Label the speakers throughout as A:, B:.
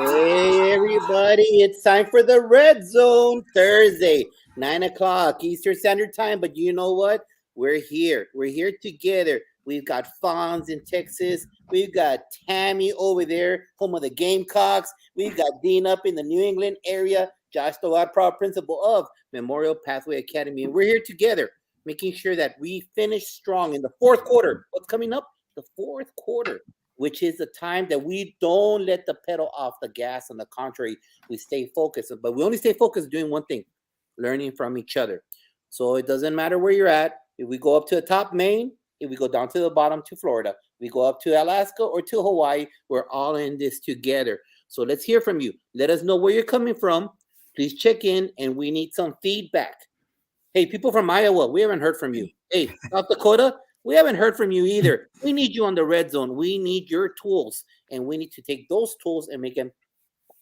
A: Hey everybody, it's time for the Red Zone Thursday, 9 o'clock Eastern Standard Time. But you know what? We're here. We're here together. We've got Fonz in Texas. We've got Tammy over there, home of the Gamecocks. We've got Dean up in the New England area. Josh Tovar, proud principal of Memorial Pathway Academy. And we're here together, making sure that we finish strong in the fourth quarter. What's coming up? The fourth quarter, which is the time that we don't let the pedal off the gas. On the contrary, we stay focused. But we only stay focused doing one thing, learning from each other. So it doesn't matter where you're at. If we go up to the top, Maine, if we go down to the bottom to Florida, we go up to Alaska or to Hawaii, we're all in this together. So let's hear from you. Let us know where you're coming from. Please check in, and we need some feedback. Hey, people from Iowa, we haven't heard from you. Hey, South Dakota, we haven't heard from you either. We need you on the red zone. We need your tools, and we need to take those tools and make them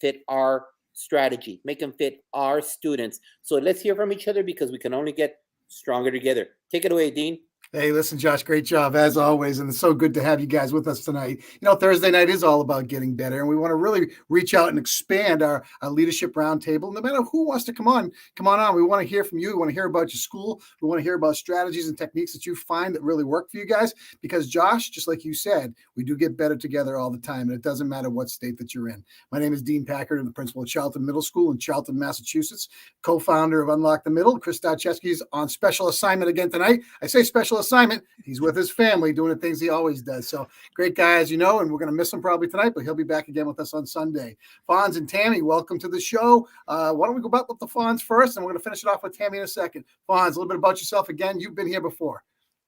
A: fit our strategy, make them fit our students. So let's hear from each other because we can only get stronger together. Take it away, Dean.
B: Hey, listen, Josh, great job as always. And it's so good to have you guys with us tonight. Thursday night is all about getting better. And we want to really reach out and expand our leadership roundtable. No matter who wants to come on. We want to hear from you. We want to hear about your school. We want to hear about strategies and techniques that you find that really work for you guys. Because, Josh, just like you said, we do get better together all the time. And it doesn't matter what state that you're in. My name is Dean Packard. I'm the principal at Charlton Middle School in Charlton, Massachusetts, co-founder of Unlock the Middle. Chris Starcheski is on special assignment again tonight. I say special assignment. He's with his family doing the things he always does. So great guy, as you know, and we're going to miss him probably tonight, but he'll be back again with us on Sunday. Fonz and Tammy, welcome to the show. Why don't we go back with the Fonz first, and we're going to finish it off with Tammy in a second. Fonz, a little bit about yourself again. You've been here before.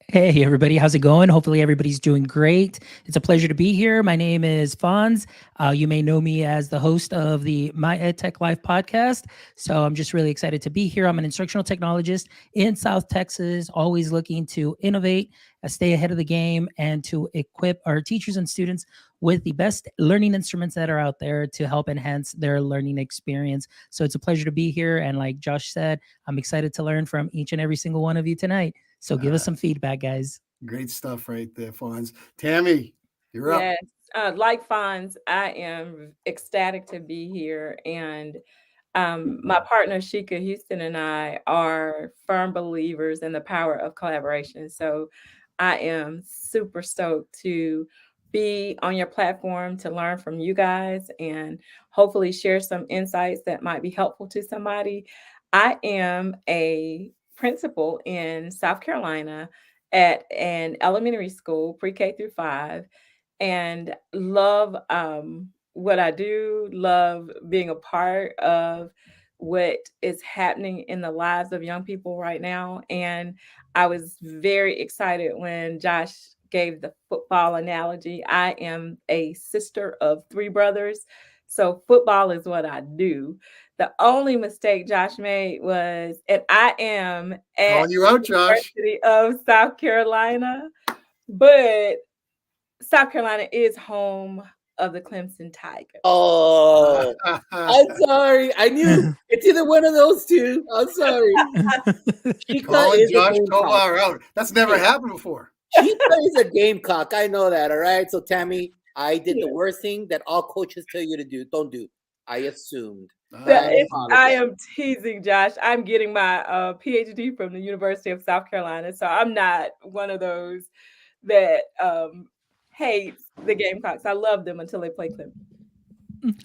C: Hey, everybody. How's it going? Hopefully everybody's doing great. It's a pleasure to be here. My name is Fonz. You may know me as the host of the My EdTech Life podcast. So I'm just really excited to be here. I'm an instructional technologist in South Texas, always looking to innovate, stay ahead of the game, and to equip our teachers and students with the best learning instruments that are out there to help enhance their learning experience. So it's a pleasure to be here. And like Josh said, I'm excited to learn from each and every single one of you tonight. So give us some feedback, guys.
B: Great stuff right there, Fonz. Tammy, you're up.
D: Yes, like Fonz, I am ecstatic to be here. And my partner, Sheikah Houston, and I are firm believers in the power of collaboration. So I am super stoked to be on your platform to learn from you guys and hopefully share some insights that might be helpful to somebody. I am a principal in South Carolina at an elementary school, pre-K through 5, and love what I do, love being a part of what is happening in the lives of young people right now. And I was very excited when Josh gave the football analogy. I am a sister of 3 brothers, so football is what I do. The only mistake Josh made was, and I am at
B: Calling you out, Josh.
D: University of South Carolina, but South Carolina is home of the Clemson Tigers.
A: Oh, I'm sorry. I knew it's either one of those two. I'm sorry.
B: Calling Josh Tovar out. That's never happened before.
A: Chica is a gamecock. I know that. All right. So Tammy, I did the worst thing that all coaches tell you to do. Don't do. I assumed.
D: I am teasing, Josh. I'm getting my PhD from the University of South Carolina, so I'm not one of those that hates the Gamecocks. I love them until they play Clemson.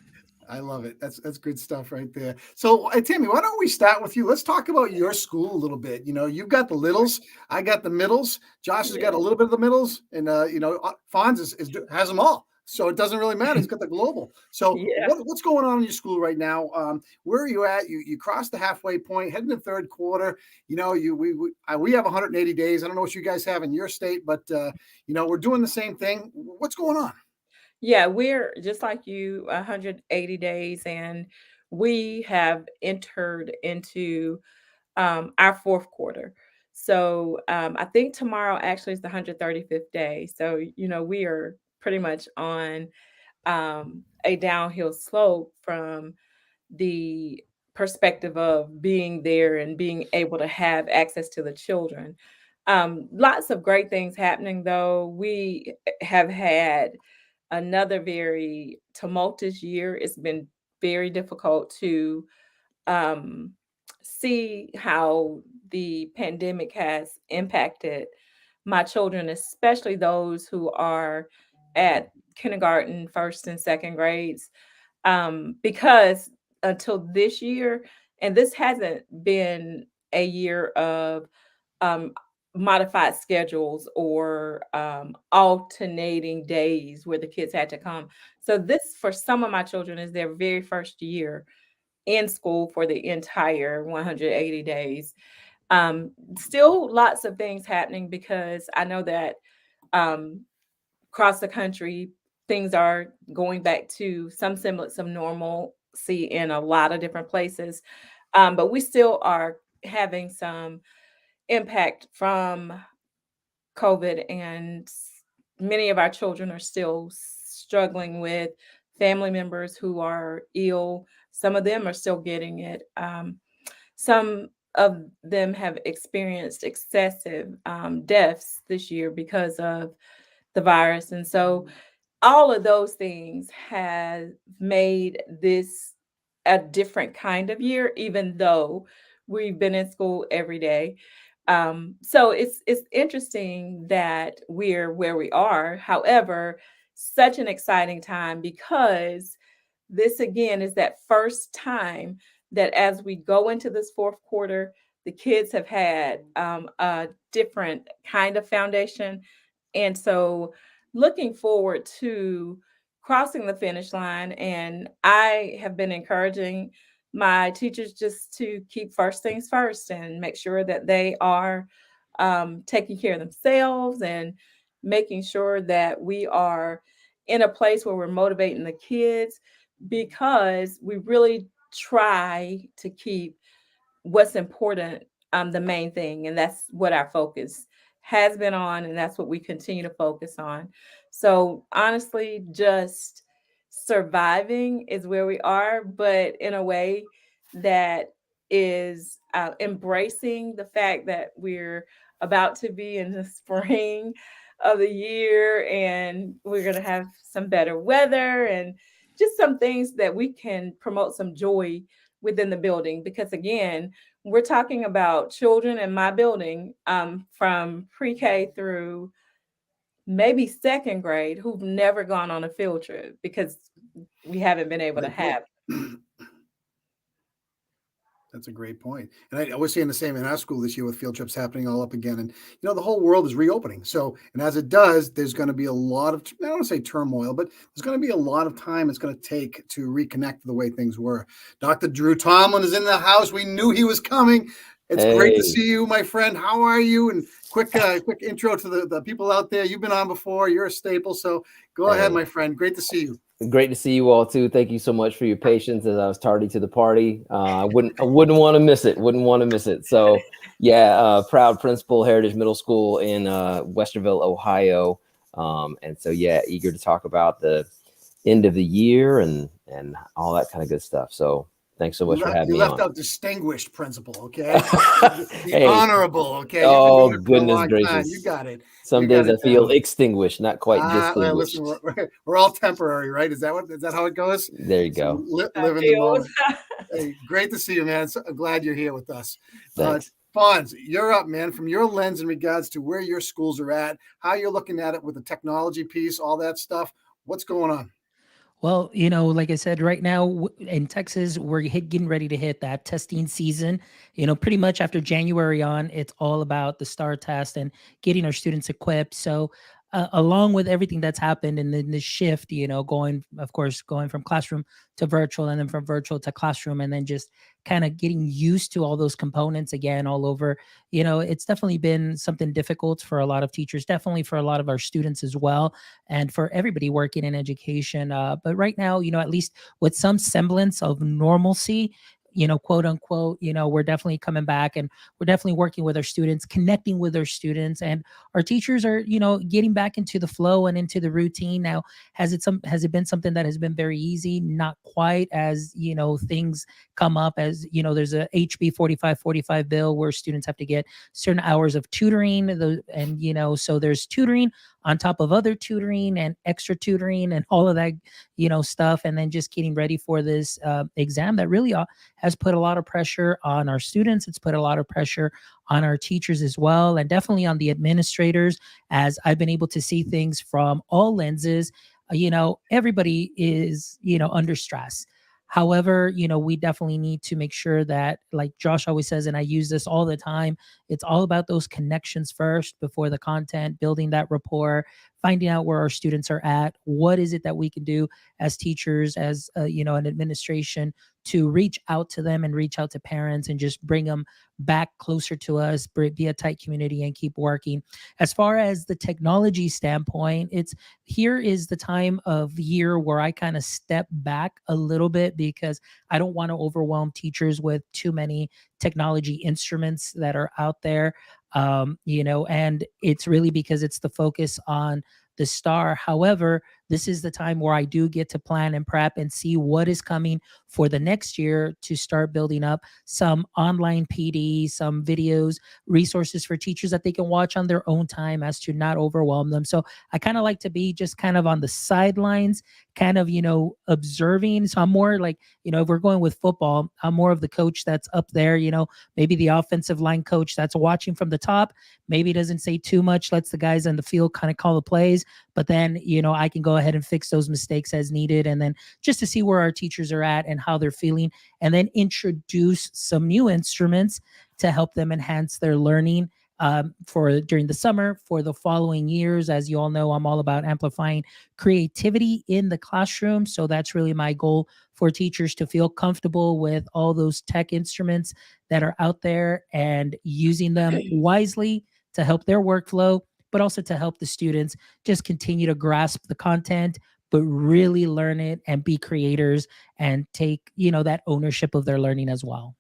B: I love it. That's good stuff right there. So, Tammy, why don't we start with you? Let's talk about your school a little bit. You've got the littles, I got the middles. Josh has got a little bit of the middles, and Fonz has them all. So it doesn't really matter. He's got the global. So what's going on in your school right now? Where are you at? You crossed the halfway point, heading to third quarter. We have 180 days. I don't know what you guys have in your state, but we're doing the same thing. What's going on?
D: Yeah, we're just like you, 180 days, and we have entered into our fourth quarter. So I think tomorrow actually is the 135th day. So, we are pretty much on a downhill slope from the perspective of being there and being able to have access to the children. Lots of great things happening, though. We have had another very tumultuous year. It's been very difficult to um, see how the pandemic has impacted my children, especially those who are at kindergarten, first and second grades, because until this year, and this hasn't been a year of um, modified schedules or alternating days where the kids had to come. So this, for some of my children, is their very first year in school for the entire 180 days. Still lots of things happening because I know that um, across the country, things are going back to some semblance of normalcy in a lot of different places. But we still are having some impact from COVID, and many of our children are still struggling with family members who are ill. Some of them are still getting it. Some of them have experienced excessive deaths this year because of the virus. And so all of those things have made this a different kind of year, even though we've been in school every day. So it's interesting that we're where we are. However, such an exciting time because this again is that first time that as we go into this fourth quarter, the kids have had a different kind of foundation. And so looking forward to crossing the finish line. And I have been encouraging my teachers just to keep first things first and make sure that they are taking care of themselves and making sure that we are in a place where we're motivating the kids because we really try to keep what's important the main thing, and that's what our focus has been on, and that's what we continue to focus on. So honestly, just surviving is where we are, but in a way that is embracing the fact that we're about to be in the spring of the year and we're going to have some better weather and just some things that we can promote some joy within the building because again, we're talking about children in my building from pre-K through maybe second grade who've never gone on a field trip because we haven't been able to
B: Great point.
D: have.
B: That's a great point. And I was saying the same in our school this year with field trips happening all up again. And, the whole world is reopening. So, and as it does, there's going to be a lot of, I don't want to say turmoil, but there's going to be a lot of time it's going to take to reconnect to the way things were. Dr. Drew Tomlin is in the house. We knew he was coming. It's great to see you, my friend. How are you? And quick intro to the people out there. You've been on before. You're a staple. So go ahead, my friend. Great to see you.
E: Great to see you all too. Thank you so much for your patience as I was tardy to the party. I wouldn't want to miss it. Wouldn't want to miss it. So yeah, proud principal, Heritage Middle School in Westerville, Ohio. And so yeah, eager to talk about the end of the year and all that kind of good stuff. So thanks so much for having me on.
B: You left out distinguished principal, okay? The
E: Hey,
B: honorable, okay?
E: Oh, goodness gracious.
B: Time. You got it.
E: Some days I feel extinguished, not quite distinguished.
B: Listen, we're all temporary, right? Is that how it goes?
E: There you go.
B: Live in the moment. Hey, great to see you, man. So glad you're here with us.
E: Thanks.
B: Fonz, you're up, man. From your lens in regards to where your schools are at, how you're looking at it with the technology piece, all that stuff. What's going on?
C: Well, like I said, right now in Texas, we're getting ready to hit that testing season. Pretty much after January on, it's all about the STAR test and getting our students equipped. So along with everything that's happened and then the shift, going from classroom to virtual and then from virtual to classroom and then just kind of getting used to all those components again all over, it's definitely been something difficult for a lot of teachers, definitely for a lot of our students as well, and for everybody working in education. But right now, at least with some semblance of normalcy, quote unquote, we're definitely coming back and we're definitely working with our students, connecting with our students, and our teachers are, getting back into the flow and into the routine. Now, has it been something that has been very easy? Not quite, as, things come up as, there's a HB 4545 bill where students have to get certain hours of tutoring and, so there's tutoring on top of other tutoring and extra tutoring and all of that, stuff. And then just getting ready for this exam that really has put a lot of pressure on our students. It's put a lot of pressure on our teachers as well, and definitely on the administrators, as I've been able to see things from all lenses. Everybody is, under stress. However, we definitely need to make sure that, like Josh always says, and I use this all the time, it's all about those connections first before the content, building that rapport, finding out where our students are at. What is it that we can do as teachers, as, an administration, to reach out to them and reach out to parents and just bring them back closer to us, be a tight community, and keep working. As far as the technology standpoint, here is the time of the year where I kind of step back a little bit, because I don't want to overwhelm teachers with too many technology instruments that are out there. And it's really because it's the focus on the star. However, this is the time where I do get to plan and prep and see what is coming for the next year, to start building up some online PD, some videos, resources for teachers that they can watch on their own time, as to not overwhelm them. So I kind of like to be just kind of on the sidelines, kind of, observing. So I'm more like, if we're going with football, I'm more of the coach that's up there, maybe the offensive line coach that's watching from the top, maybe doesn't say too much, lets the guys on the field kind of call the plays. But then, I can go ahead and fix those mistakes as needed. And then just to see where our teachers are at and how they're feeling, and then introduce some new instruments to help them enhance their learning, for during the summer, for the following years. As you all know, I'm all about amplifying creativity in the classroom. So that's really my goal, for teachers to feel comfortable with all those tech instruments that are out there, and using them wisely to help their workflow, but also to help the students just continue to grasp the content, but really learn it and be creators, and take, that ownership of their learning as well.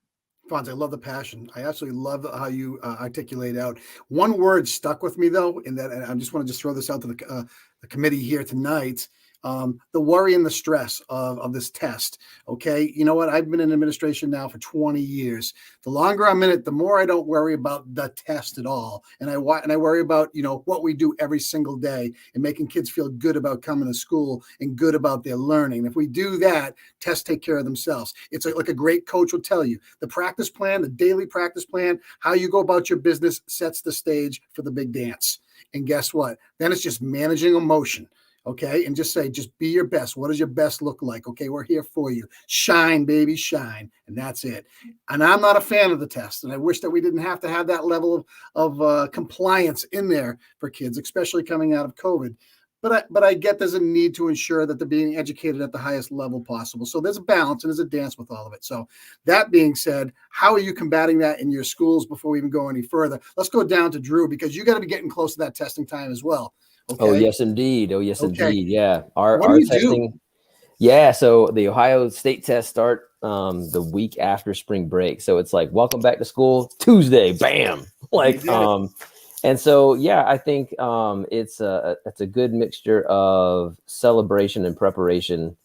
B: Fonz, I love the passion. I absolutely love how you articulate out. One word stuck with me though, in that, and I just want to throw this out to the committee here tonight. The worry and the stress of this test. Okay, you know what? I've been in administration now for 20 years. The longer I'm in it, the more I don't worry about the test at all, and I worry about what we do every single day, and making kids feel good about coming to school and good about their learning. If we do that, tests take care of themselves. It's like a great coach will tell you. The practice plan, the daily practice plan, how you go about your business sets the stage for the big dance. And guess what? Then it's just managing emotion. Okay. And just be your best. What does your best look like? Okay. We're here for you. Shine, baby, shine. And that's it. And I'm not a fan of the test. And I wish that we didn't have to have that level of compliance in there for kids, especially coming out of COVID. But I get there's a need to ensure that they're being educated at the highest level possible. So there's a balance and there's a dance with all of it. So that being said, how are you combating that in your schools before we even go any further? Let's go down to Drew, because you got to be getting close to that testing time as well. Okay.
E: Oh, yes, indeed. Oh, yes,
B: Okay.
E: indeed. Yeah.
B: What
E: Our
B: do you
E: testing.
B: do?
E: Yeah. So the Ohio State tests start the week after spring break. So it's like, welcome back to school Tuesday. Bam. Like, and so, yeah, I think it's a good mixture of celebration and preparation,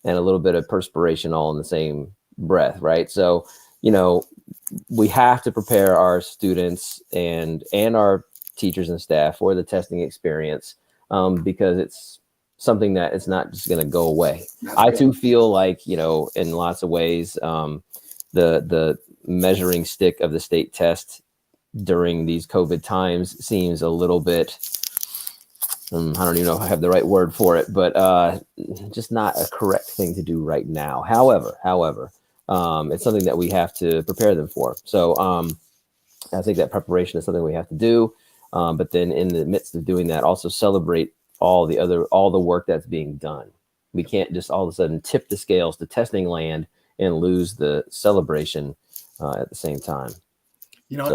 E: and a little bit of perspiration all in the same breath. Right. So, we have to prepare our students and our teachers and staff for the testing experience, because it's something that it's not just going to go away. I too feel like, in lots of ways, the measuring stick of the state test during these COVID times seems a little bit, I don't even know if I have the right word for it, but just not a correct thing to do right now. However, it's something that we have to prepare them for. So I think that preparation is something we have to do. But then in the midst of doing that, also celebrate all the work that's being done. We can't just all of a sudden tip the scales to testing land and lose the celebration at the same time.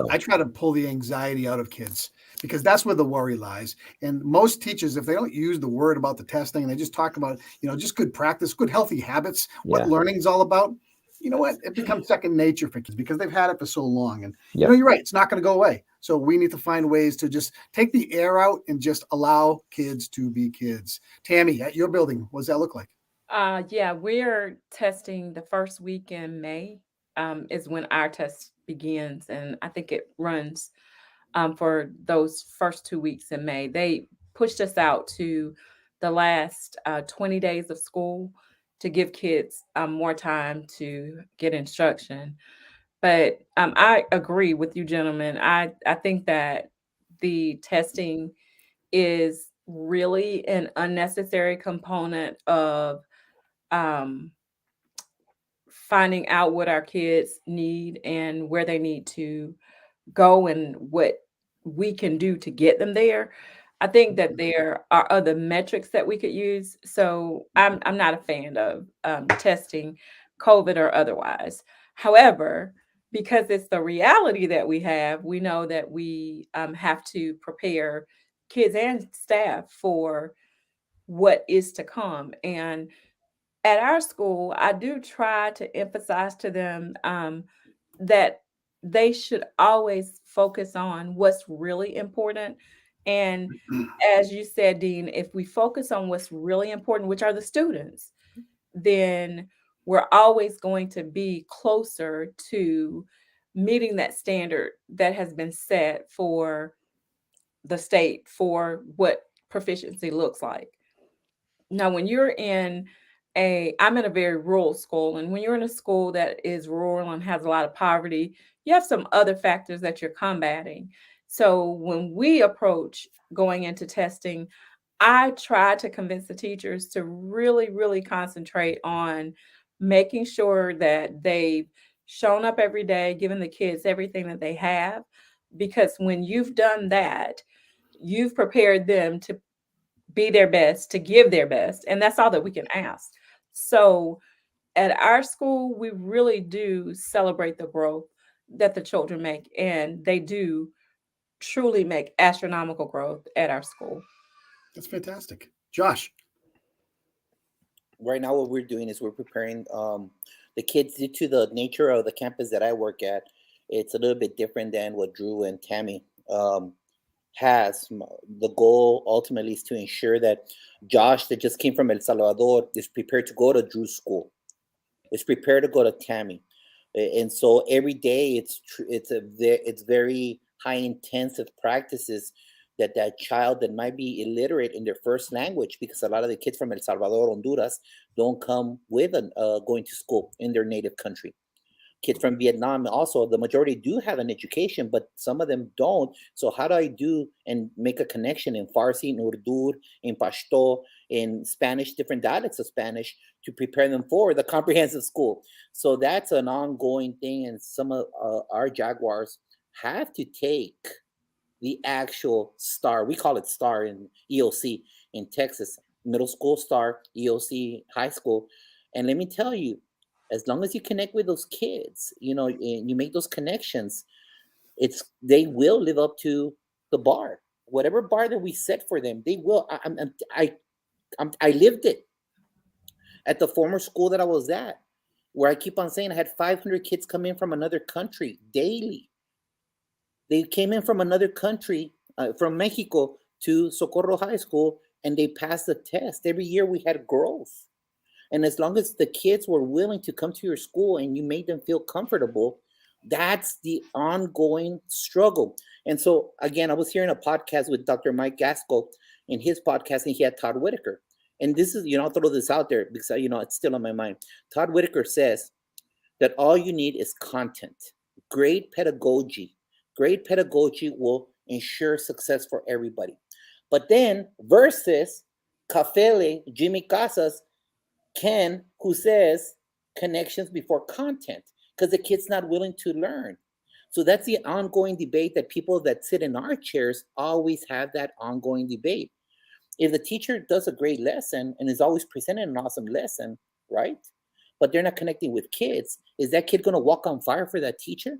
B: I try to pull the anxiety out of kids, because that's where the worry lies. And most teachers, if they don't use the word about the testing and they just talk about, just good practice, good healthy habits, what learning's all about, you know what? It becomes second nature for kids, because they've had it for so long. And you're right, it's not going to go away. So we need to find ways to just take the air out and just allow kids to be kids. Tammy, at your building, what does that look like?
D: Yeah, we're testing the first week in May, is when our test begins. And I think it runs for those first 2 weeks in May. They pushed us out to the last 20 days of school to give kids more time to get instruction. But I agree with you, gentlemen. I think that the testing is really an unnecessary component of um, finding out what our kids need and where they need to go and what we can do to get them there. I think that there are other metrics that we could use. So I'm not a fan of testing COVID or otherwise. However, because it's the reality that we know that we have to prepare kids and staff for what is to come. And at our school, I do try to emphasize to them that they should always focus on what's really important. And as you said, Dean, if we focus on what's really important, which are the students, then we're always going to be closer to meeting that standard that has been set for the state for what proficiency looks like. Now, when you're in I'm in a very rural school, and when you're in a school that is rural and has a lot of poverty, you have some other factors that you're combating. So when we approach going into testing, I try to convince the teachers to really, really concentrate on making sure that they've shown up every day, giving the kids everything that they have. Because when you've done that, you've prepared them to be their best, to give their best. And that's all that we can ask. So at our school, we really do celebrate the growth that the children make. And they do truly make astronomical growth at our school.
B: That's fantastic. Josh.
A: Right now what we're doing is we're preparing the kids due to the nature of the campus that I work at. It's a little bit different than what Drew and Tammy has. The goal ultimately is to ensure that Josh, that just came from El Salvador, is prepared to go to Drew's school, is prepared to go to Tammy. And so every day it's very high intensive practices that that child that might be illiterate in their first language, because a lot of the kids from El Salvador, Honduras, don't come with going to school in their native country. Kids from Vietnam also, the majority do have an education, but some of them don't. So how do I do and make a connection in Farsi, in Urdu, in Pashto, in Spanish, different dialects of Spanish, to prepare them for the comprehensive school? So that's an ongoing thing, and some of our Jaguars have to take the actual STAR. We call it STAR in EOC in Texas, middle school STAR, EOC high school. And let me tell you, as long as you connect with those kids, you know, and you make those connections, they will live up to the bar, whatever bar that we set for them. They will. I lived it at the former school that I was at, where I keep on saying I had 500 kids come in from another country daily. They came in from another country, from Mexico to Socorro High School, and they passed the test. Every year we had growth. And as long as the kids were willing to come to your school and you made them feel comfortable, that's the ongoing struggle. And so, again, I was hearing a podcast with Dr. Mike Gaskell in his podcast, and he had Todd Whitaker. And this is, I'll throw this out there because, it's still on my mind. Todd Whitaker says that all you need is content, great pedagogy. Great pedagogy will ensure success for everybody. But then versus Cafele, Jimmy Casas, Ken, who says connections before content, because the kid's not willing to learn. So that's the ongoing debate that people that sit in our chairs always have, that ongoing debate. If the teacher does a great lesson and is always presenting an awesome lesson, right? But they're not connecting with kids, is that kid going to walk on fire for that teacher?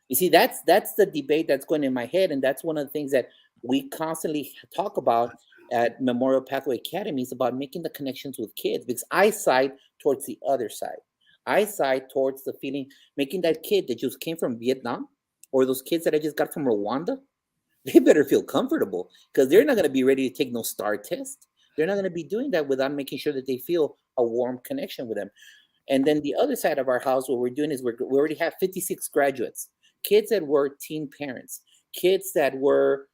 A: You see, that's the debate that's going in my head, and that's one of the things that we constantly talk about at Memorial Pathway Academy, is about making the connections with kids, because I side towards the other side. I side towards the feeling, making that kid that just came from Vietnam, or those kids that I just got from Rwanda, they better feel comfortable, because they're not going to be ready to take no STAR test. They're not going to be doing that without making sure that they feel a warm connection with them. And then the other side of our house, what we're doing is we already have 56 graduates, kids that were teen parents, kids that were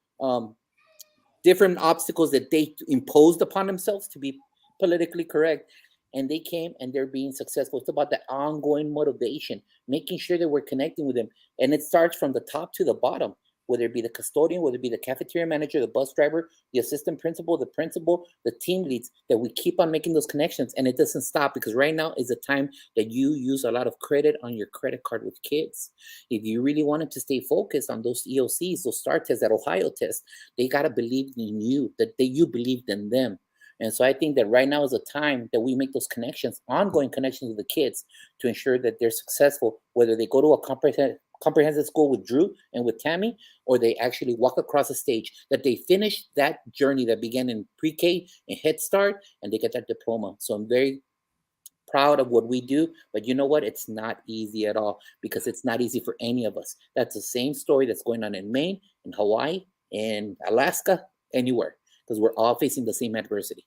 A: different obstacles that they imposed upon themselves to be politically correct. And they came and they're being successful. It's about the ongoing motivation, making sure that we're connecting with them. And it starts from the top to the bottom, whether it be the custodian, whether it be the cafeteria manager, the bus driver, the assistant principal, the team leads, that we keep on making those connections. And it doesn't stop, because right now is the time that you use a lot of credit on your credit card with kids. If you really wanted to stay focused on those EOCs, those STAR tests, that Ohio test, they got to believe in you, that you believed in them. And so I think that right now is a time that we make those connections, ongoing connections with the kids, to ensure that they're successful, whether they go to a comprehensive school with Drew and with Tammy, or they actually walk across the stage, that they finish that journey that began in pre-K and Head Start, and they get that diploma. So I'm very proud of what we do, but you know what? It's not easy at all, because it's not easy for any of us. That's the same story that's going on in Maine, in Hawaii, in Alaska, anywhere, because we're all facing the same adversity.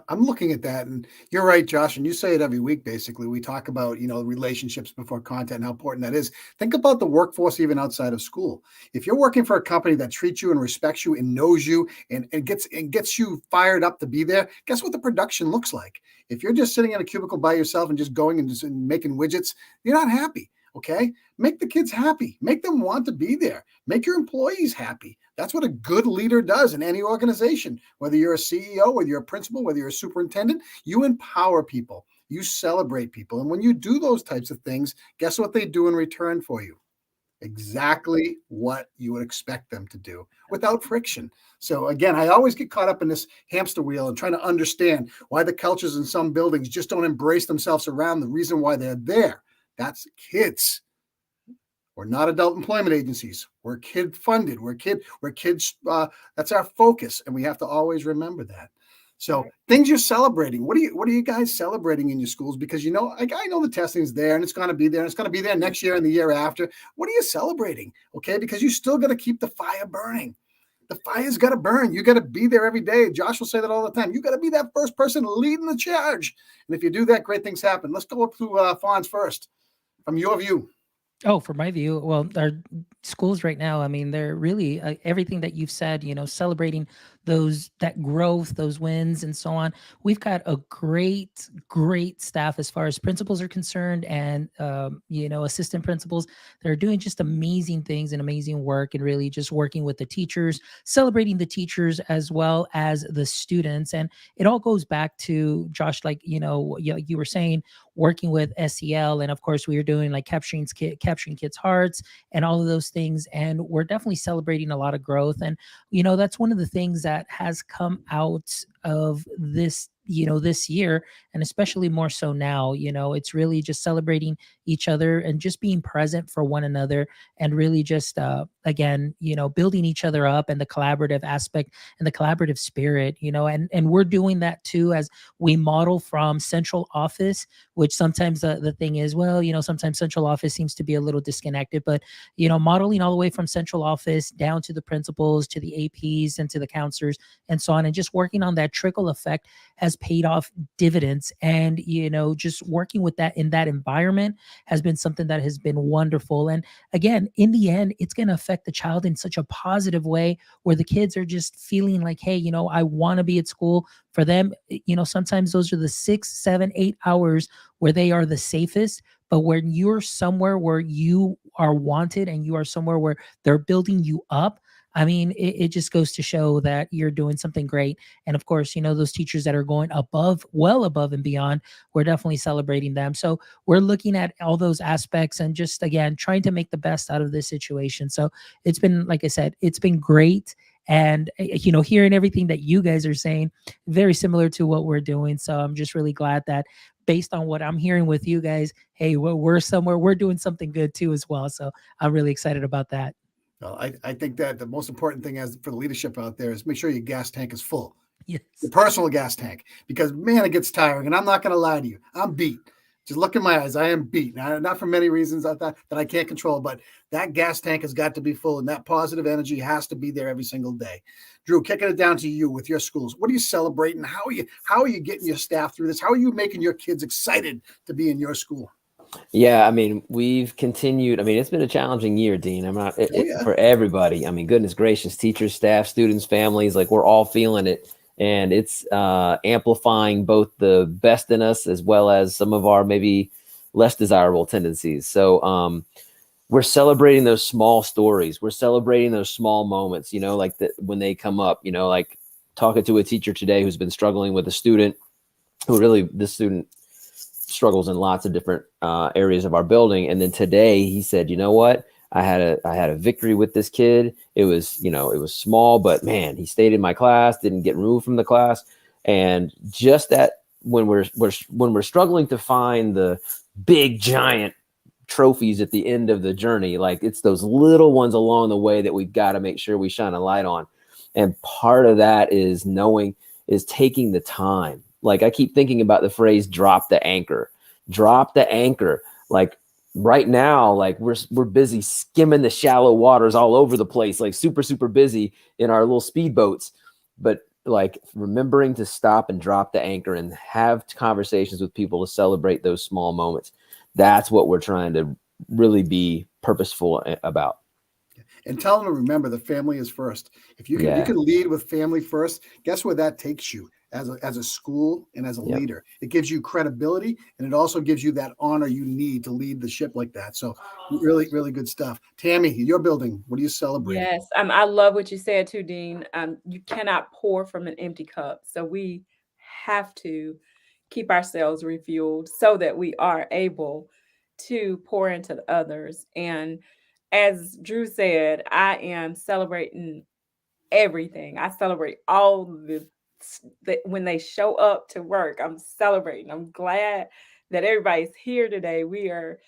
B: I'm looking at that, and you're right, Josh, and you say it every week. Basically, we talk about, relationships before content and how important that is. Think about the workforce even outside of school. If you're working for a company that treats you and respects you and knows you and gets you fired up to be there, guess what the production looks like? If you're just sitting in a cubicle by yourself and just going and just making widgets, you're not happy. Okay, make the kids happy. Make them want to be there. Make your employees happy. That's what a good leader does in any organization. Whether you're a CEO, whether you're a principal, whether you're a superintendent, you empower people. You celebrate people. And when you do those types of things, guess what they do in return for you? Exactly what you would expect them to do without friction. So again, I always get caught up in this hamster wheel and trying to understand why the cultures in some buildings just don't embrace themselves around the reason why they're there. That's kids. We're not adult employment agencies. We're kid funded. We're kids. That's our focus, and we have to always remember that. So things you're celebrating. What are you guys celebrating in your schools? Because I know the testing's there, and it's going to be there, and it's going to be there next year and the year after. What are you celebrating? Okay, because you still got to keep the fire burning. The fire's got to burn. You got to be there every day. Josh will say that all the time. You got to be that first person leading the charge. And if you do that, great things happen. Let's go up to Fonz first. From your view.
C: Oh, from my view, well, our schools right now, I mean, they're really everything that you've said, celebrating that growth, those wins, and so on. We've got a great staff as far as principals are concerned, and assistant principals. They're doing just amazing things and amazing work, and really just working with the teachers, celebrating the teachers as well as the students. And it all goes back to, Josh, like you were saying, working with SEL, and of course we are doing like capturing kids' hearts and all of those things. And we're definitely celebrating a lot of growth. And that's one of the things that has come out of this this year, and especially more so now. It's really just celebrating each other and just being present for one another, and really just again, building each other up, and the collaborative aspect and the collaborative spirit, and we're doing that too, as we model from central office, which sometimes the thing is, well, sometimes central office seems to be a little disconnected, but modeling all the way from central office down to the principals, to the APs, and to the counselors, and so on, and just working on that trickle effect has paid off dividends. And just working with that in that environment has been something that has been wonderful. And again, in the end, it's going to affect the child in such a positive way, where the kids are just feeling like, hey, I want to be at school. For them, sometimes those are the 6, 7, 8 hours where they are the safest. But when you're somewhere where you are wanted, and you are somewhere where they're building you up, I mean, it just goes to show that you're doing something great. And of course, those teachers that are going well above and beyond, we're definitely celebrating them. So we're looking at all those aspects, and just, again, trying to make the best out of this situation. So it's been, like I said, it's been great. And, hearing everything that you guys are saying, very similar to what we're doing. So I'm just really glad that, based on what I'm hearing with you guys, hey, we're doing something good too as well. So I'm really excited about that.
B: Well, I think that the most important thing for the leadership out there is make sure your gas tank is full.
C: Yes.
B: Your personal gas tank, because man, it gets tiring. And I'm not going to lie to you. I'm beat. Just look in my eyes. I am beat. Not for many reasons that I can't control, but that gas tank has got to be full, and that positive energy has to be there every single day. Drew, kicking it down to you with your schools. What are you celebrating? How are you getting your staff through this? How are you making your kids excited to be in your school?
E: Yeah, I mean, we've continued. I mean, it's been a challenging year, Dean. I'm not
B: Yeah.
E: for everybody. I mean, goodness gracious, teachers, staff, students, families, like we're all feeling it, and it's amplifying both the best in us as well as some of our maybe less desirable tendencies. So, we're celebrating those small stories. We're celebrating those small moments. You know, like when they come up. You know, like talking to a teacher today who's been struggling with a student who really this student struggles in lots of different areas of our building. And then today he said, you know what? I had a victory with this kid. It was, you know, it was small, but man, he stayed in my class, didn't get removed from the class. And just that when we're struggling to find the big giant trophies at the end of the journey, like it's those little ones along the way that we've got to make sure we shine a light on. And part of that is taking the time. Like I keep thinking about the phrase drop the anchor. Drop the anchor. Like right now, like we're busy skimming the shallow waters all over the place, like super busy in our little speedboats. But like remembering to stop and drop the anchor and have conversations with people to celebrate those small moments. That's what we're trying to really be purposeful about.
B: And tell them to remember the family is first. If you can lead with family first, guess where that takes you as a school and as a leader. It gives you credibility, and it also gives you that honor you need to lead the ship like that. So really, really good stuff. Tammy, your building, what are you celebrating?
D: Yes, I love what you said too, Dean. You cannot pour from an empty cup. So we have to keep ourselves refueled so that we are able to pour into others. And as Drew said, I am celebrating everything. I celebrate all when they show up to work. I'm celebrating. I'm glad that everybody's here today. We are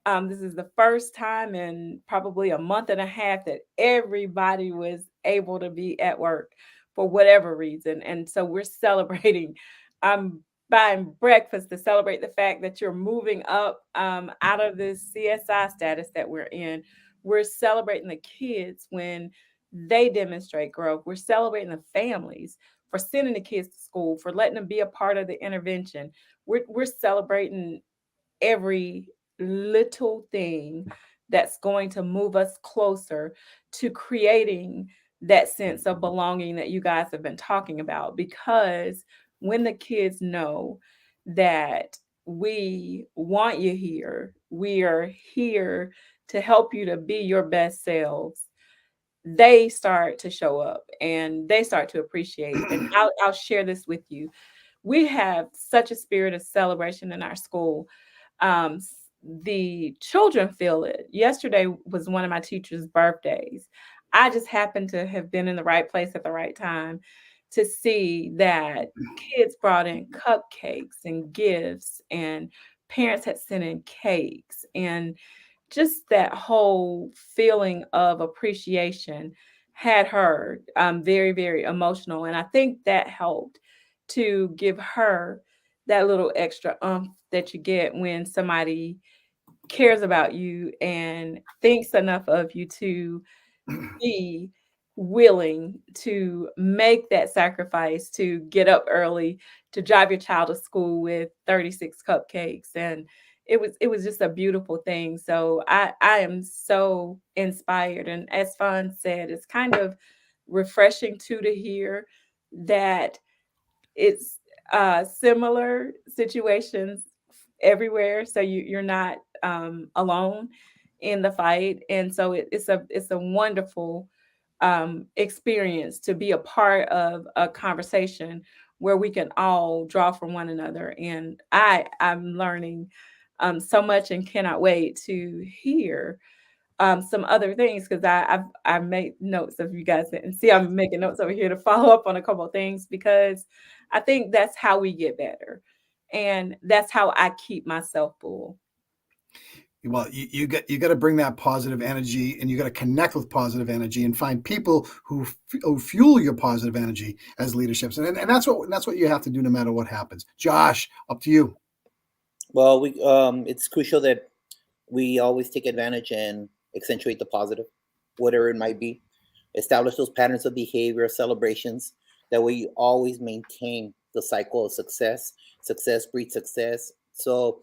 D: this is the first time in probably a month and a half that everybody was able to be at work for whatever reason. And so we're celebrating. I'm buying breakfast to celebrate the fact that you're moving up out of this CSI status that we're in. We're celebrating the kids when they demonstrate growth. We're celebrating the families for sending the kids to school, for letting them be a part of the intervention. We're celebrating every little thing that's going to move us closer to creating that sense of belonging that you guys have been talking about. Because when the kids know that we want you here, we are here to help you to be your best selves, they start to show up and they start to appreciate. And I'll share this with you. We have such a spirit of celebration in our school. The children feel it. Yesterday was one of my teachers' birthdays. I just happened to have been in the right place at the right time to see that kids brought in cupcakes and gifts, and parents had sent in cakes, and just that whole feeling of appreciation had her very, very emotional. And I think that helped to give her that little extra that you get when somebody cares about you and thinks enough of you to be willing to make that sacrifice to get up early to drive your child to school with 36 cupcakes. And it was just a beautiful thing. So I am so inspired, and as Fawn said, it's kind of refreshing too to hear that it's similar situations everywhere, so you're not alone in the fight. And so it's a wonderful experience to be a part of a conversation where we can all draw from one another. And I'm learning so much and cannot wait to hear some other things, because I've made notes of you guys, and see I'm making notes over here to follow up on a couple of things, because I think that's how we get better, and that's how I keep myself full.
B: Well, you got to bring that positive energy, and you got to connect with positive energy and find people who fuel your positive energy as leaderships, and that's what you have to do no matter what happens. Josh, up to you.
A: Well, it's crucial that we always take advantage and accentuate the positive, whatever it might be. Establish those patterns of behavior, celebrations. That way, you always maintain the cycle of success. Success breeds success. So,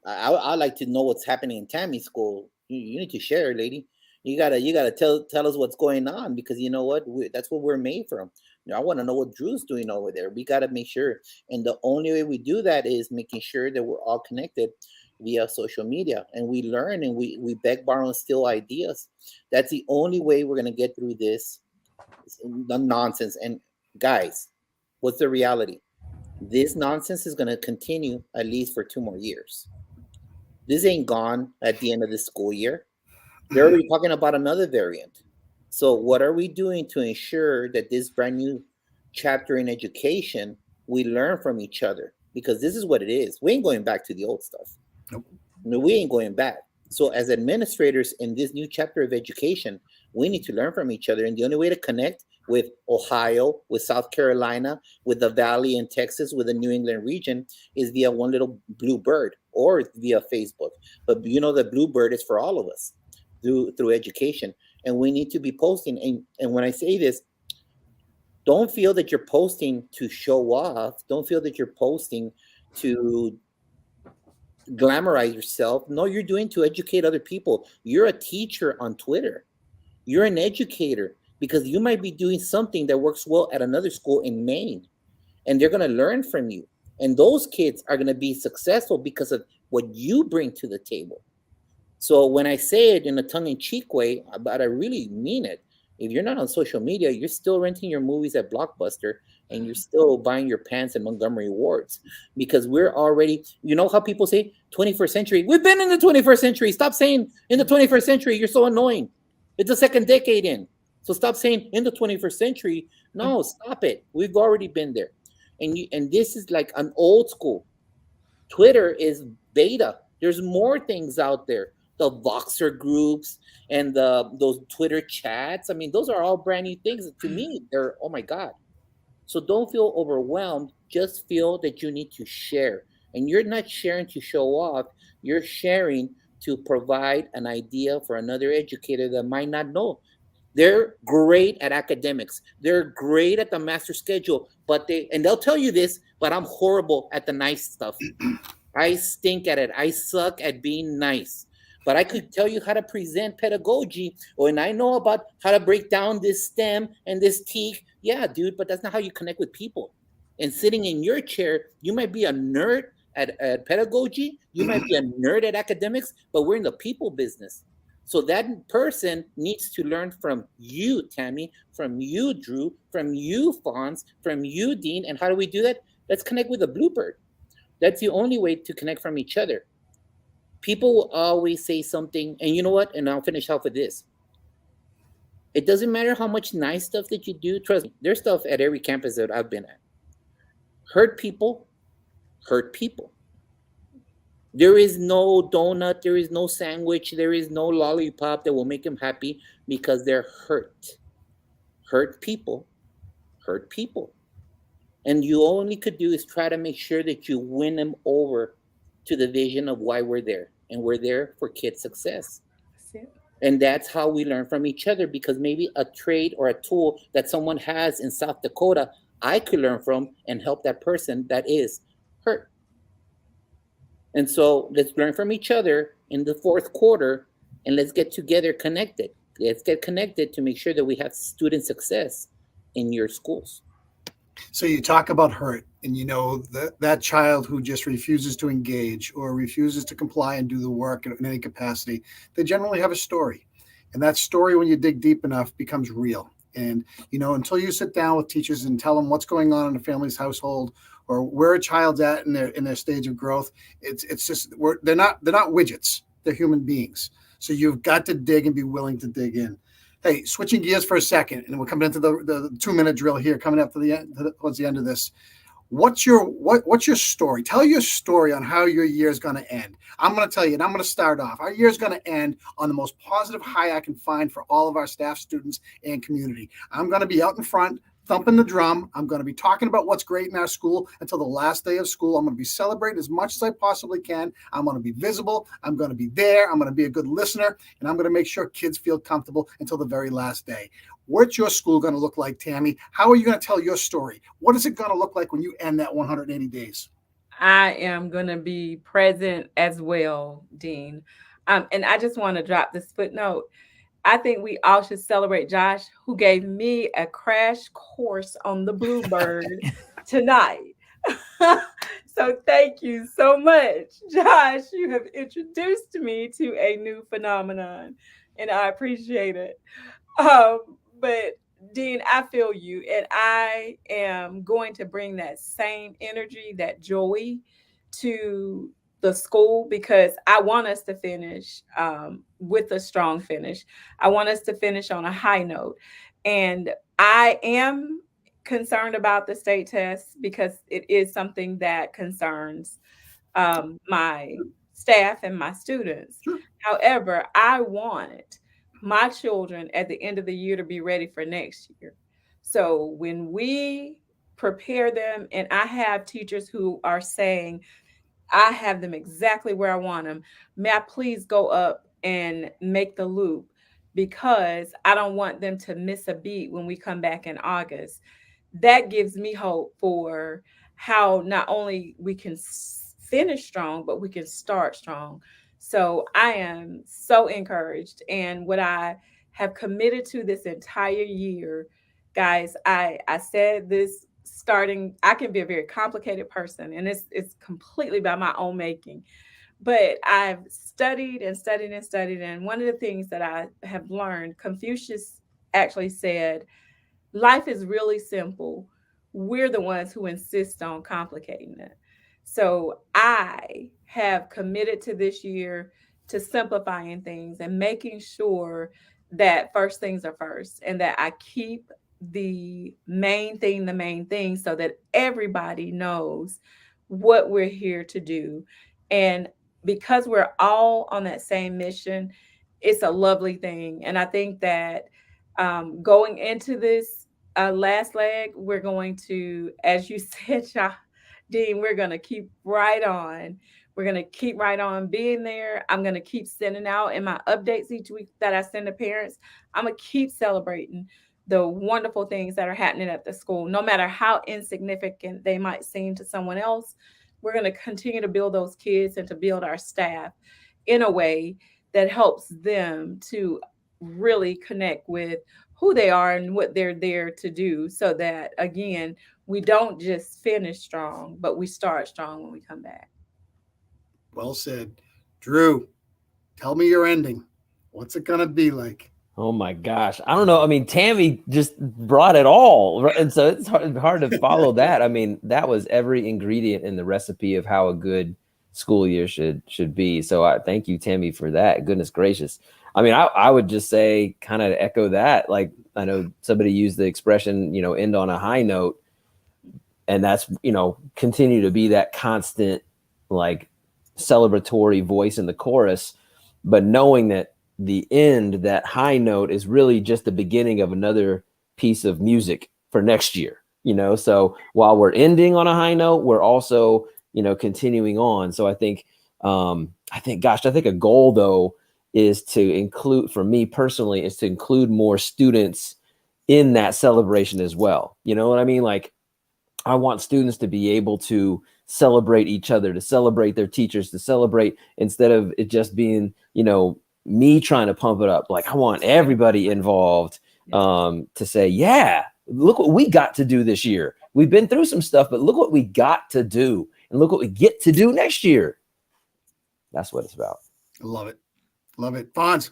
A: I like to know what's happening in Tammy's school. You need to share, lady. You gotta tell us what's going on, because you know what, that's what we're made from. I want to know what Drew's doing over there. We gotta make sure, and the only way we do that is making sure that we're all connected via social media, and we learn and we beg, borrow, and steal ideas. That's the only way we're gonna get through this nonsense. And guys, what's the reality? This nonsense is gonna continue at least for 2 more years. This ain't gone at the end of the school year. They're already talking about another variant. So, what are we doing to ensure that this brand new chapter in education, we learn from each other? Because this is what it is. We ain't going back to the old stuff.
B: Nope.
A: No, we ain't going back. So, as administrators in this new chapter of education, we need to learn from each other. And the only way to connect with Ohio, with South Carolina, with the Valley in Texas, with the New England region is via one little blue bird or via Facebook. But you know, the blue bird is for all of us through education. And we need to be posting. And when I say this, don't feel that you're posting to show off. Don't feel that you're posting to glamorize yourself. No, you're doing to educate other people. You're a teacher on Twitter. You're an educator, because you might be doing something that works well at another school in Maine, and they're going to learn from you. And those kids are going to be successful because of what you bring to the table. So when I say it in a tongue-in-cheek way, but I really mean it, if you're not on social media, you're still renting your movies at Blockbuster, and you're still buying your pants at Montgomery Wards, because we're already, you know how people say 21st century? We've been in the 21st century. Stop saying in the 21st century. You're so annoying. It's the second decade in. So stop saying in the 21st century. No, stop it. We've already been there. And this is like an old school. Twitter is beta. There's more things out there. The Voxer groups and those Twitter chats. I mean, those are all brand new things. To me, they're, oh my God. So don't feel overwhelmed. Just feel that you need to share. And you're not sharing to show off. You're sharing to provide an idea for another educator that might not know. They're great at academics. They're great at the master schedule, but they'll tell you this, but I'm horrible at the nice stuff. I stink at it. I suck at being nice. But I could tell you how to present pedagogy, and I know about how to break down this stem and this teak. Yeah, dude, but that's not how you connect with people. And sitting in your chair, you might be a nerd at pedagogy, you might be a nerd at academics, but we're in the people business. So that person needs to learn from you, Tammy, from you, Drew, from you, Fonz, from you, Dean. And how do we do that? Let's connect with a bluebird. That's the only way to connect from each other. People will always say something, and you know what? And I'll finish off with this. It doesn't matter how much nice stuff that you do. Trust me, there's stuff at every campus that I've been at. Hurt people, hurt people. There is no donut, there is no sandwich, there is no lollipop that will make them happy, because they're hurt. Hurt people, hurt people. And you only could do is try to make sure that you win them over to the vision of why we're there. And we're there for kids' success. And that's how we learn from each other, because maybe a trade or a tool that someone has in South Dakota, I could learn from and help that person that is hurt. And so let's learn from each other in the fourth quarter, and let's get together connected. Let's get connected to make sure that we have student success in your schools.
B: So you talk about hurt, and you know that child who just refuses to engage or refuses to comply and do the work in any capacity, they generally have a story. And that story, when you dig deep enough, becomes real. And, you know, until you sit down with teachers and tell them what's going on in a family's household or where a child's at in their stage of growth, it's just they're not widgets. They're human beings. So you've got to dig and be willing to dig in. Hey, switching gears for a second, and we're coming into the 2-minute drill here, coming up to the end, towards the end of this. What's your story? Tell your story on how your year is going to end. I'm going to tell you, and I'm going to start off. Our year is going to end on the most positive high I can find for all of our staff, students, and community. I'm going to be out in front, thumping the drum. I'm going to be talking about what's great in our school until the last day of school. I'm going to be celebrating as much as I possibly can. I'm going to be visible. I'm going to be there. I'm going to be a good listener, and I'm going to make sure kids feel comfortable until the very last day. What's your school going to look like, Tammy? How are you going to tell your story? What is it going to look like when you end that 180 days?
D: I am going to be present as well, Dean. And I just want to drop this footnote. I think we all should celebrate Josh, who gave me a crash course on the Bluebird tonight. So thank you so much, Josh. You have introduced me to a new phenomenon, and I appreciate it. Um, but Dean, I feel you, and I am going to bring that same energy, that joy, to the school because I want us to finish with a strong finish. I want us to finish on a high note, and I am concerned about the state tests because it is something that concerns my staff and my students.
B: Sure.
D: However, I want my children at the end of the year to be ready for next year. So when we prepare them, and I have teachers who are saying, I have them exactly where I want them. May I please go up and make the loop because I don't want them to miss a beat when we come back in August. That gives me hope for how not only we can finish strong, but we can start strong. So I am so encouraged. And what I have committed to this entire year, guys, I said this starting, I can be a very complicated person and it's completely by my own making. But I've studied and studied and studied. And one of the things that I have learned, Confucius actually said, life is really simple. We're the ones who insist on complicating it. So I have committed to this year to simplifying things and making sure that first things are first and that I keep the main thing, so that everybody knows what we're here to do. And because we're all on that same mission, it's a lovely thing. And I think that going into this last leg, we're going to, as you said, Dean, we're going to keep right on. We're going to keep right on being there. I'm going to keep sending out in my updates each week that I send to parents. I'm going to keep celebrating the wonderful things that are happening at the school, no matter how insignificant they might seem to someone else. We're going to continue to build those kids and to build our staff in a way that helps them to really connect with who they are and what they're there to do, so that again we don't just finish strong but we start strong when we come back.
B: Well said. Drew, tell me your ending. What's it going to be like?
E: Oh my gosh. I don't know. I mean, Tammy just brought it all. And so it's hard to follow that. I mean, that was every ingredient in the recipe of how a good school year should be. So I thank you, Tammy, for that. Goodness gracious. I mean, I would just say, kind of echo that. Like, I know somebody used the expression, end on a high note. And that's, continue to be that constant, like, celebratory voice in the chorus, but knowing that the end, that high note, is really just the beginning of another piece of music for next year. So while we're ending on a high note, we're also, continuing on. So I think a goal though is to include, for me personally, is to include more students in that celebration as well. You know what I mean? Like, I want students to be able to celebrate each other, to celebrate their teachers, to celebrate, instead of it just being, me trying to pump it up. Like, I want everybody involved to say, yeah, look what we got to do this year. We've been through some stuff, but look what we got to do, and look what we get to do next year. That's what it's about.
B: Love it. Love it. Fonz.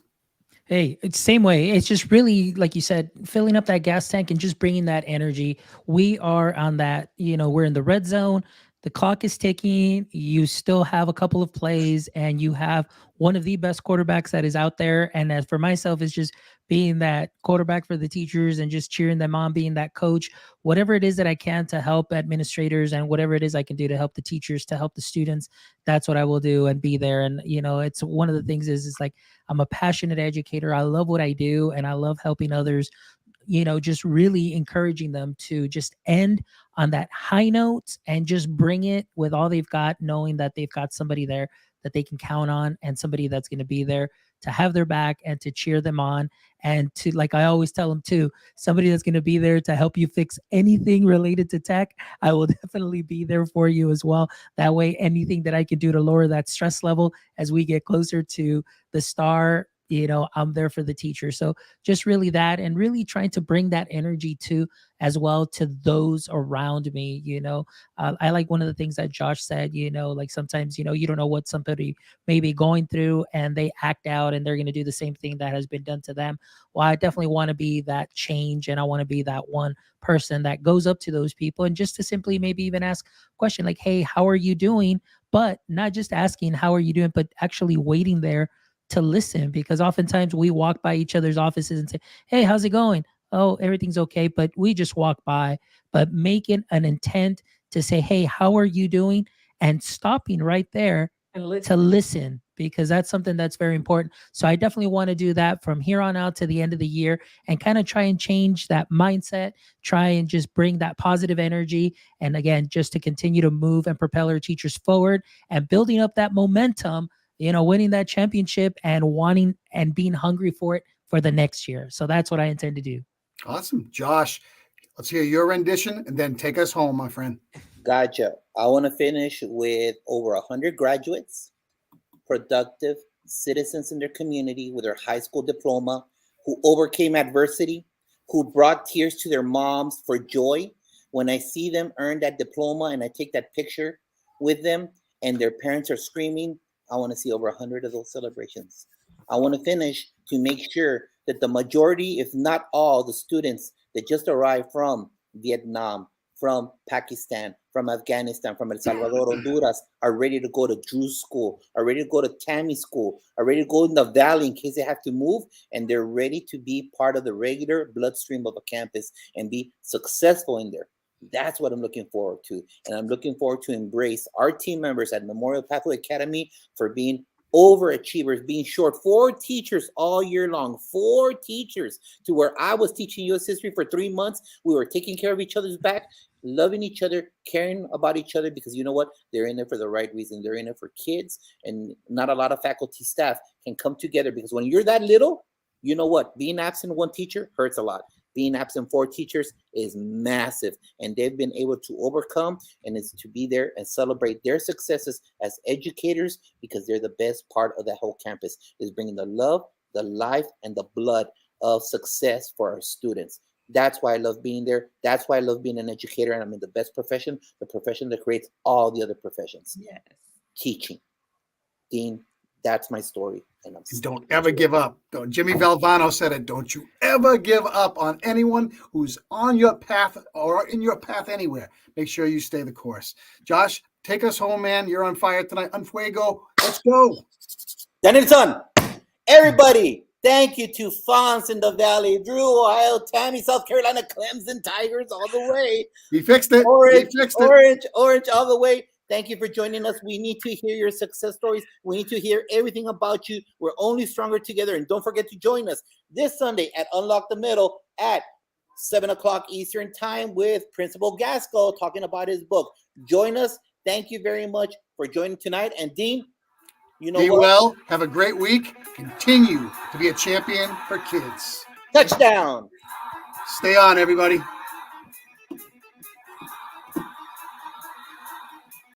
C: Hey, it's same way. It's just really, like you said, filling up that gas tank and just bringing that energy. We are on that, we're in the red zone. The clock is ticking. You still have a couple of plays, and you have one of the best quarterbacks that is out there. And as for myself, is just being that quarterback for the teachers and just cheering them on, being that coach, whatever it is that I can to help administrators and whatever it is I can do to help the teachers, to help the students, that's what I will do and be there. And, it's one of the things is like, I'm a passionate educator. I love what I do, and I love helping others, just really encouraging them to just end on that high note and just bring it with all they've got, knowing that they've got somebody there that they can count on, and somebody that's going to be there to have their back and to cheer them on. And to, like I always tell them too, somebody that's going to be there to help you fix anything related to tech, I will definitely be there for you as well. That way, anything that I can do to lower that stress level as we get closer to the star, I'm there for the teacher. So just really that, and really trying to bring that energy too as well to those around me. I like one of the things that Josh said, like sometimes, you don't know what somebody may be going through and they act out and they're going to do the same thing that has been done to them. Well, I definitely want to be that change, and I want to be that one person that goes up to those people and just to simply maybe even ask a question like, hey, how are you doing? But not just asking how are you doing, but actually waiting there to listen, because oftentimes we walk by each other's offices and say, hey, how's it going? Oh, everything's okay. But we just walk by. But make it an intent to say, hey, how are you doing? And stopping right there
D: And
C: to
D: listen.
C: listen, because that's something that's very important. So I definitely want to do that from here on out to the end of the year, and kind of try and change that mindset, try and just bring that positive energy. And again, just to continue to move and propel our teachers forward and building up that momentum, winning that championship and wanting and being hungry for it for the next year. So that's what I intend to do.
B: Awesome. Josh, let's hear your rendition and then take us home, my friend.
A: Gotcha. I want to finish with over 100 graduates, productive citizens in their community with their high school diploma, who overcame adversity, who brought tears to their moms for joy when I see them earn that diploma and I take that picture with them and their parents are screaming. I want to see over 100 of those celebrations. I want to finish to make sure that the majority, if not all, the students that just arrived from Vietnam, from Pakistan, from Afghanistan, from El Salvador, Honduras, are ready to go to Drew's school, are ready to go to Tammy's school, are ready to go in the valley in case they have to move, and they're ready to be part of the regular bloodstream of a campus and be successful in there. That's what I'm looking forward to. And I'm looking forward to embrace our team members at Memorial Pathway Academy for being overachievers, being short 4 teachers all year long, 4 teachers, to where I was teaching U.S. history for 3 months. We were taking care of each other's back, loving each other, caring about each other, because you know what? They're in there for the right reason. They're in it for kids, and not a lot of faculty staff can come together, because when you're that little, you know what? Being absent one teacher hurts a lot. Being absent 4 teachers is massive, and they've been able to overcome, and is to be there and celebrate their successes as educators, because they're the best part of that whole campus, is bringing the love, the life, and the blood of success for our students. That's why I love being there. That's why I love being an educator, and I'm in the best profession, the profession that creates all the other professions.
D: Yes.
A: Teaching. Dean, that's my story. And
B: don't ever give up. Jimmy Valvano said it. Don't you ever give up on anyone who's on your path or in your path anywhere. Make sure you stay the course. Josh, take us home, man. You're on fire tonight. Un fuego. Let's go.
A: Danielson, everybody, thank you to Fonz in the Valley, Drew, Ohio, Tammy, South Carolina, Clemson Tigers all the way.
B: He fixed it.
A: Orange,
B: He fixed it.
A: Orange all the way. Thank you for joining us. We need to hear your success stories. We need to hear everything about you. We're only stronger together. And don't forget to join us this Sunday at Unlock the Middle at 7 o'clock Eastern Time with Principal Gasco talking about his book. Join us. Thank you very much for joining tonight. And Dean, you know
B: Be
A: what?
B: well. Have a great week. Continue to be a champion for kids.
A: Touchdown.
B: Stay on, everybody.